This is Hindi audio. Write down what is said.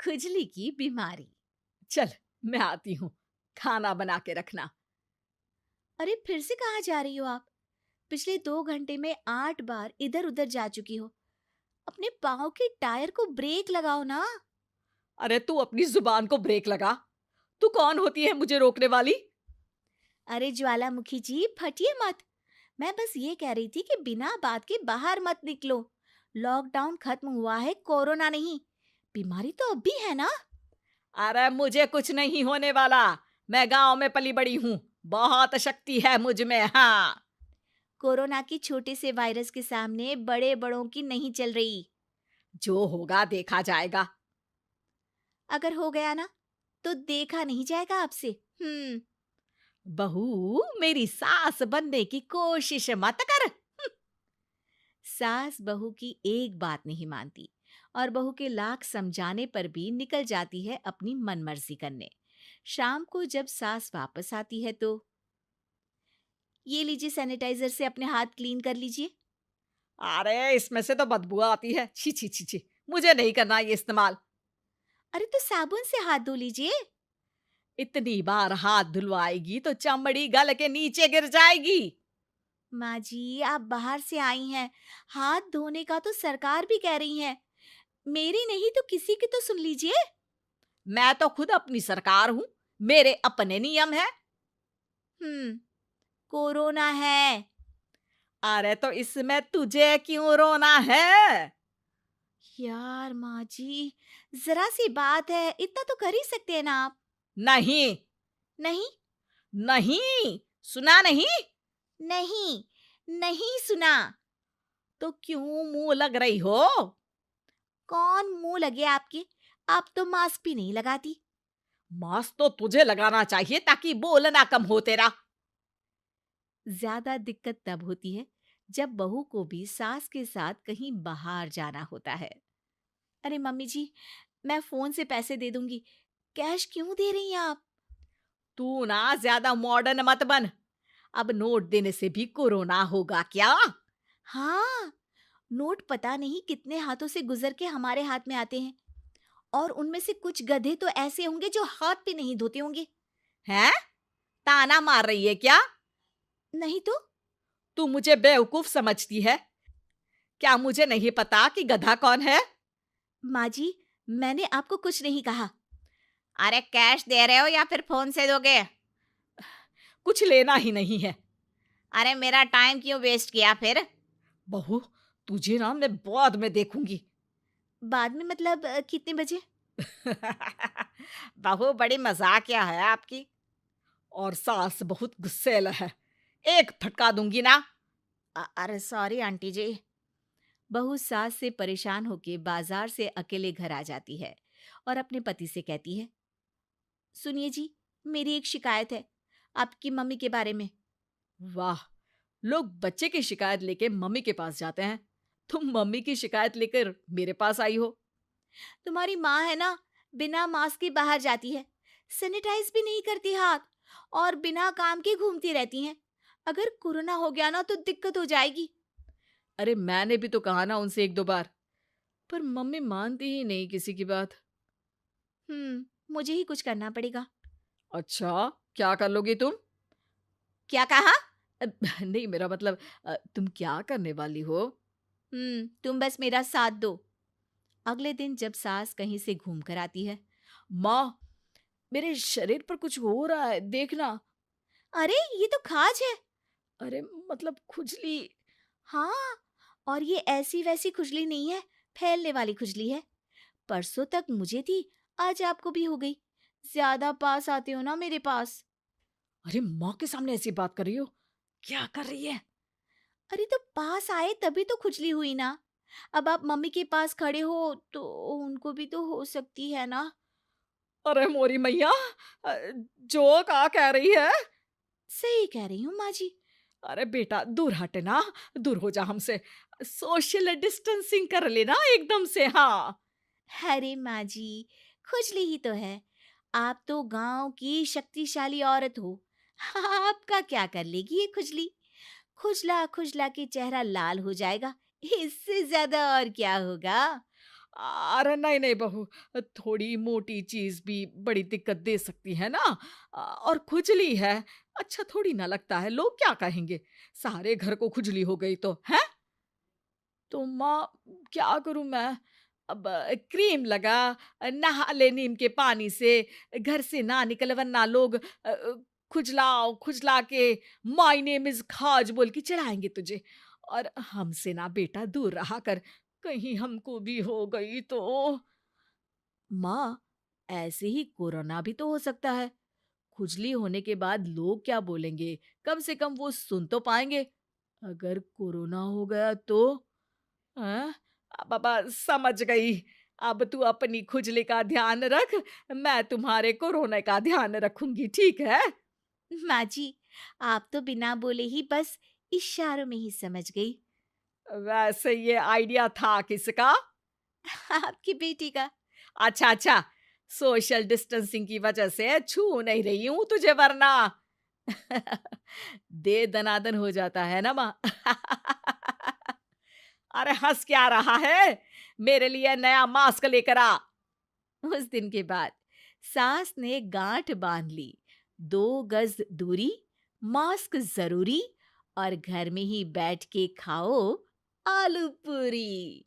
खुजली की बीमारी। चल, मैं आती हूँ, खाना बना के रखना। अरे फिर से कहाँ जा रही हो आप? पिछले 2 घंटे में 8 बार इधर उधर जा चुकी हो। अपने पाँव के टायर को ब्रेक लगाओ ना। अरे तू अपनी जुबान को ब्रेक लगा। तू कौन होती है मुझे रोकने वाली? अरे ज्वालामुखी जी, फटिए मत। मैं बस ये कह रही थी कि बिना बात के बाहर मत निकलो। लॉकडाउन खत्म हुआ है, कोरोना नहीं। बीमारी तो अब भी है ना। अरे मुझे कुछ नहीं होने वाला। मैं गांव में पली बड़ी हूँ। बहुत शक्ति है मुझ में, हाँ। कोरोना की छोटे से वायरस के सामने बड़े बड़ों की नहीं चल रही। जो होगा देखा जाएगा। अगर हो गया ना, तो देखा नहीं जाएगा आपसे। हम्म। बहू, मेरी सास बनने की कोशिश मत कर। सास बहू की एक बात नहीं मानती और बहू के लाख समझाने पर भी निकल जाती है अपनी मनमर्जी करने। शाम को जब सास वापस आती है तो, ये लीजिए सैनिटाइजर से अपने हाथ क्लीन कर लीजिए। अरे इसमें से तो बदबू आती है। छी छी छी छी। मुझे नहीं करना ये इस्तेमाल। अरे तो साबुन से हाथ धो लीजिए। इतनी बार हाथ धुलवाएगी तो चमड़ी गल के नीचे गिर जाएगी। माँ जी, आप बाहर से आई हैं, हाथ धोने का तो सरकार भी कह रही है। मेरी नहीं तो किसी की तो सुन लीजिए। मैं तो खुद अपनी सरकार हूँ। मेरे अपने नियम है। हम्म। कोरोना है। अरे तो इसमें तुझे क्यों रोना है? यार माँ जी, जरा सी बात है, इतना तो कर ही सकते हैं ना आप। नहीं। नहीं। नहीं, सुना नहीं? नहीं। नहीं सुना। तो क्यों मुंह लग रही हो? कौन मुंह लगे आपके? आप तो मास्क भी नहीं लगाती। मास्क तो तुझे लगाना चाहिए ताकि बोलना कम हो तेरा। ज्यादा दिक्कत तब होती है जब बहू को भी सास के साथ कहीं बाहर जाना होता है। अरे मम्मी जी, मैं फोन से पैसे दे दूंगी। कैश क्यों दे रही हैं आप? तू ना ज्यादा मॉडर्न मत बन। अब नोट देने से भी कोरोना होगा क्या? हाँ, नोट पता नहीं कितने हाथों से गुजर के हमारे हाथ में आते हैं, और उनमें से कुछ गधे तो ऐसे होंगे जो हाथ भी नहीं धोते होंगे। हैं? ताना मार रही है क्या? नहीं तो। तू मुझे बेवकूफ समझती है? क्या मुझे नहीं पता कि गधा कौन है? माँ जी, मैंने आपको कुछ नहीं कहा। अरे कैश दे रहे हो या फिर फोन से दोगे? कुछ लेना ही नहीं है। अरे मेरा टाइम क्यों वेस्ट किया फिर? बहू, तुझे ना मैं बाद में देखूंगी। बाद में मतलब कितने बजे? बहू बड़ी मजाकिया है आपकी। और सास बहुत गुस्सैल है। एक फटका दूंगी ना। अरे सॉरी आंटी जी। बहू सास से परेशान होके बाजार से अकेले घर आ जाती है और अपने पति से कहती है, सुनिए जी, मेरी एक शिकायत है आपकी मम्मी के बारे में। वाह, लोग बच्चे की शिकायत लेके मम्मी के पास जाते हैं। तुम मम्मी की शिकायत लेकर मेरे पास आई हो। तुम्हारी माँ है ना, बिना मास्क के बाहर जाती है, सैनिटाइज भी नहीं करती हाथ, और बिना काम के घूमती रहती हैं। अगर कोरोना हो गया ना तो दिक्कत हो जाएगी। अरे मैंने भी तो कहा ना उनसे एक दो बार, पर मम्मी मानती ही नहीं किसी की बात। मुझे ही कुछ करना पड़ेगा। अच्छा, क्या कर लोगी तुम? क्या कहा? अ, नहीं, मेरा मतलब तुम क्या करने वाली हो? तुम बस मेरा साथ दो। अगले दिन जब सास कहीं से घूम कर आती है, माँ, मेरे शरीर पर कुछ हो रहा है, देखना। अरे ये तो खाज है। अरे मतलब खुजली। हाँ, और ये ऐसी वैसी खुजली नहीं है, फैलने वाली खुजली है। परसों तक मुझे थी, आज आपको भी हो गई। ज्यादा पास आते हो ना मेरे पास। अरे माँ के सामने ऐसी बात कर रही हो? क्या कर रही है? अरे तो पास आए तभी तो खुजली हुई ना। अब आप मम्मी के पास खड़े हो तो उनको भी तो हो सकती है ना। अरे मोरी मैया, अ, जो का कह रही है? सही कह रही हूँ माँ जी। अरे बेटा, दूर हट ना। दूर हो जा हमसे। सोशल डिस्टेंसिंग कर लेना एकदम से, हाँ। अरे माँ जी, खुजली ही तो है। आप तो गांव की शक्तिशाली औरत हो। आपका क्या कर लेगी ये खुजली? खुजला खुजला के चेहरा लाल हो जाएगा। इससे ज्यादा और क्या होगा? अरे नहीं नहीं बहू, थोड़ी मोटी चीज भी बड़ी दिक्कत दे सकती है ना। और खुजली है, अच्छा थोड़ी ना लगता है, लोग क्या कहेंगे, सारे घर को खुजली हो गई तो है। तो माँ, क्या करूं मैं? अब क्रीम लगा, नहा ले नीम के पानी से, घर से ना निकल वरना लोग खुजलाओ खुजला के माय नेम इज खाज बोल के चढ़ाएंगे तुझे। और हमसे ना बेटा दूर रहा कर, कहीं हमको भी हो गई तो। माँ, ऐसे ही कोरोना भी तो हो सकता है। खुजली होने के बाद लोग क्या बोलेंगे, कम से कम वो सुन तो पाएंगे। अगर कोरोना हो गया तो? हाँ, बाबा समझ गई। अब तू अपनी खुजली का ध्यान रख, मैं तुम्हारे कोरोना का ध्यान रखूंगी, ठीक है? माँ जी, आप तो बिना बोले ही बस इशारों में ही समझ गई। वैसे ये आइडिया था किसका? आपकी बेटी का। अच्छा अच्छा, सोशल डिस्टेंसिंग की वजह से छू नहीं रही हूं तुझे वरना। दे दनादन हो जाता है ना माँ। अरे हंस क्या रहा है, मेरे लिए नया मास्क लेकर आ। उस दिन के बाद सास ने गांठ बांध ली। 2 गज दूरी, मास्क जरूरी, और घर में ही बैठ के खाओ आलू पूरी।